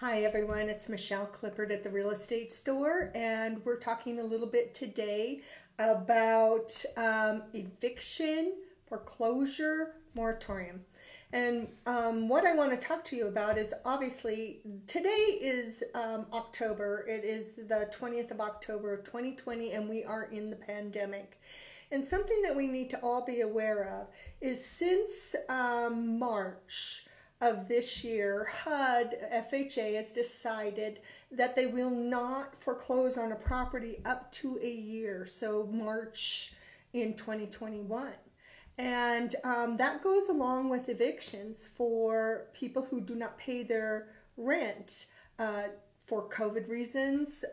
Hi everyone, it's Michelle Clippard at the Real Estate Store, and we're talking a little bit today about eviction, foreclosure, moratorium. And what I want to talk to you about is obviously today is October. It is the 20th of October of 2020, and we are in the pandemic. And something that we need to all be aware of is since March of this year, HUD, FHA, has decided that they will not foreclose on a property up to a year, so March in 2021. And that goes along with evictions for people who do not pay their rent for COVID reasons,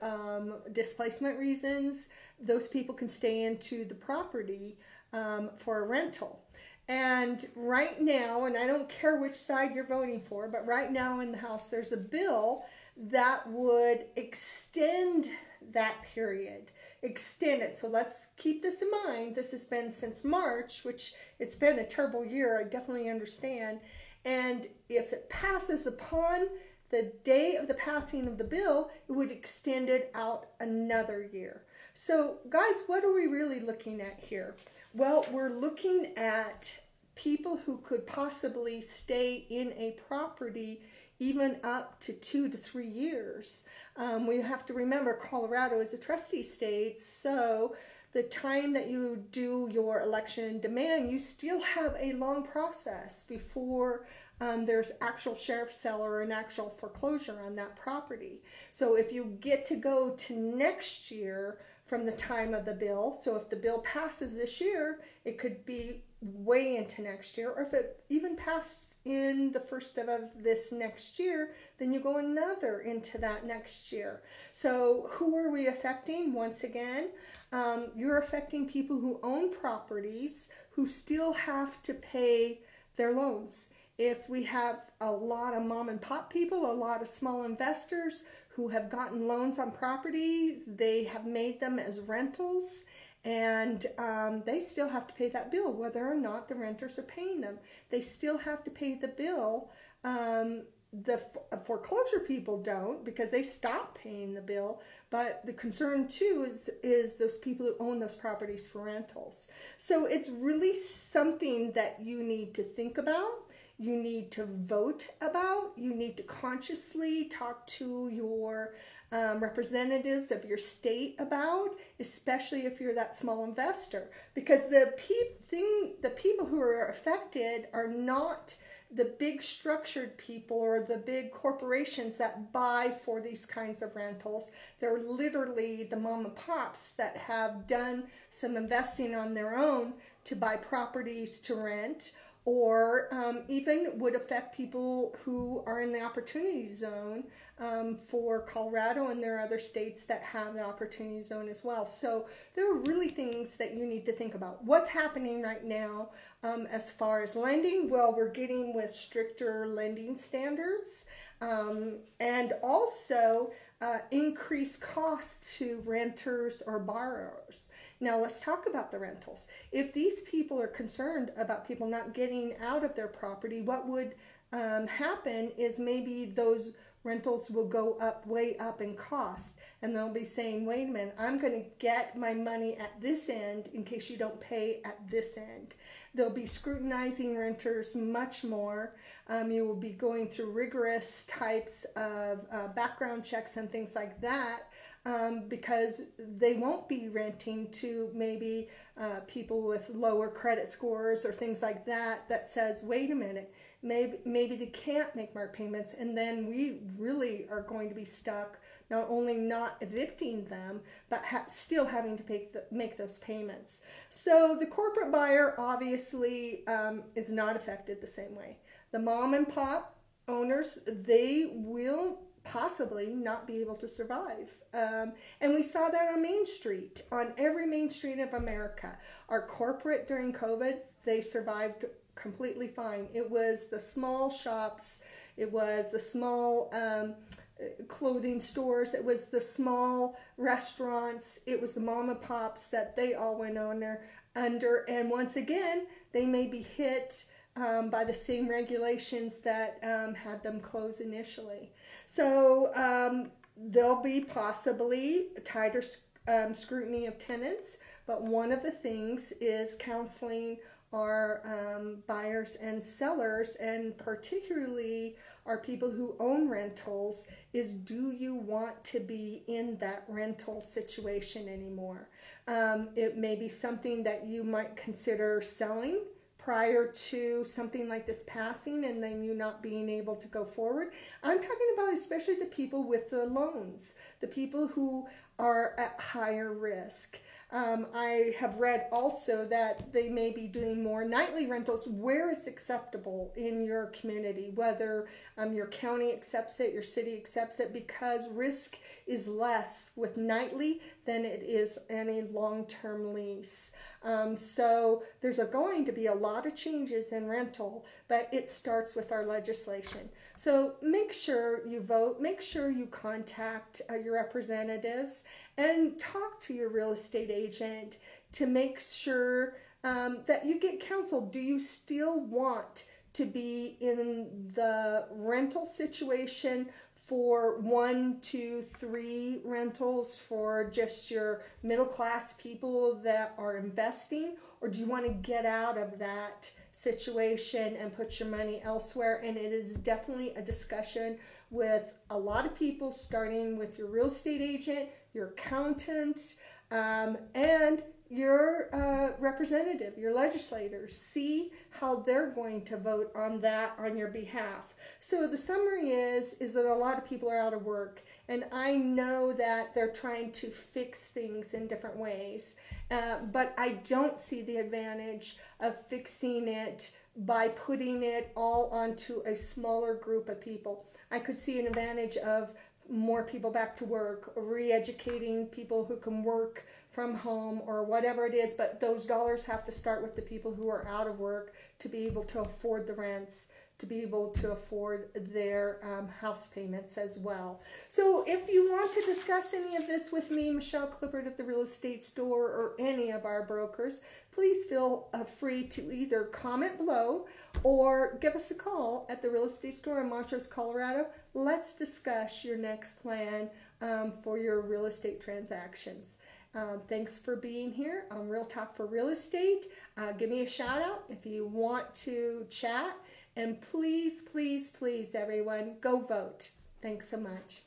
displacement reasons. Those people can stay into the property for a rental. And right now, and I don't care which side you're voting for, but right now in the House there's a bill that would extend that period. Extend it. So let's keep this in mind. This has been since March, which it's been a terrible year, I definitely understand. And if it passes upon the day of the passing of the bill, it would extend it out another year. So guys, what are we really looking at here? Well, we're looking at people who could possibly stay in a property even up to 2 to 3 years. We have to remember Colorado is a trustee state, so the time that you do your election and demand, you still have a long process before there's actual sheriff's sale or an actual foreclosure on that property. So if you get to go to next year from the time of the bill, so if the bill passes this year, it could be way into next year, or if it even passed in the first of this next year, then you go another into that next year. So who are we affecting? Once again, you're affecting people who own properties who still have to pay their loans. If we have a lot of mom and pop people, a lot of small investors who have gotten loans on properties, they have made them as rentals, and they still have to pay that bill, whether or not the renters are paying them. They still have to pay the bill. The foreclosure people don't, because they stop paying the bill, but the concern too is those people who own those properties for rentals. So it's really something that you need to think about. You need to vote about. You need to consciously talk to your representatives of your state about, especially if you're that small investor, because the people who are affected are not the big structured people or the big corporations that buy for these kinds of rentals. They're literally the mom and pops that have done some investing on their own to buy properties to rent, or even would affect people who are in the opportunity zone for Colorado, and there are other states that have the opportunity zone as well. So there are really things that you need to think about. What's happening right now as far as lending? Well, we're getting with stricter lending standards, and also increased costs to renters or borrowers. Now let's talk about the rentals. If these people are concerned about people not getting out of their property, what would happen is maybe those rentals will go up, way up in cost, and they'll be saying, wait a minute, I'm going to get my money at this end in case you don't pay at this end. They'll be scrutinizing renters much more. You will be going through rigorous types of background checks and things like that, because they won't be renting to maybe people with lower credit scores or things like that, that says, wait a minute, maybe they can't make more payments, and then we really are going to be stuck not only not evicting them, but still having to make those payments. So the corporate buyer obviously is not affected the same way. The mom and pop owners, they will possibly not be able to survive. And we saw that on Main Street, on every Main Street of America. Our corporate during COVID, they survived completely fine. It was the small shops, it was the small clothing stores, it was the small restaurants, it was the mom and pops that they all went under. And once again, they may be hit by the same regulations that had them close initially. So there'll be possibly tighter scrutiny of tenants, but one of the things is counseling our buyers and sellers, and particularly our people who own rentals, is do you want to be in that rental situation anymore? It may be something that you might consider selling prior to something like this passing and then you not being able to go forward. I'm talking about especially the people with the loans, the people who are at higher risk. I have read also that they may be doing more nightly rentals where it's acceptable in your community, whether your county accepts it, your city accepts it, because risk is less with nightly than it is any long-term lease. So there's going to be a lot of changes in rental, but it starts with our legislation. So make sure you vote, make sure you contact your representatives and talk to your real estate agent to make sure that you get counsel. Do you still want to be in the rental situation for 1, 2, 3 rentals for just your middle class people that are investing, or do you want to get out of that situation and put your money elsewhere? And it is definitely a discussion with a lot of people, starting with your real estate agent, your accountant, and your representative, your legislators. See how they're going to vote on that on your behalf. So the summary is that a lot of people are out of work, and I know that they're trying to fix things in different ways, but I don't see the advantage of fixing it by putting it all onto a smaller group of people. I could see an advantage of more people back to work, or re-educating people who can work from home or whatever it is, but those dollars have to start with the people who are out of work to be able to afford the rents, to be able to afford their house payments as well. So if you want to discuss any of this with me, Michelle Clippard at the Real Estate Store, or any of our brokers, please feel free to either comment below or give us a call at the Real Estate Store in Montrose, Colorado. Let's discuss your next plan for your real estate transactions. Thanks for being here on Real Talk for Real Estate. Give me a shout out if you want to chat. And please, please, please, everyone, go vote. Thanks so much.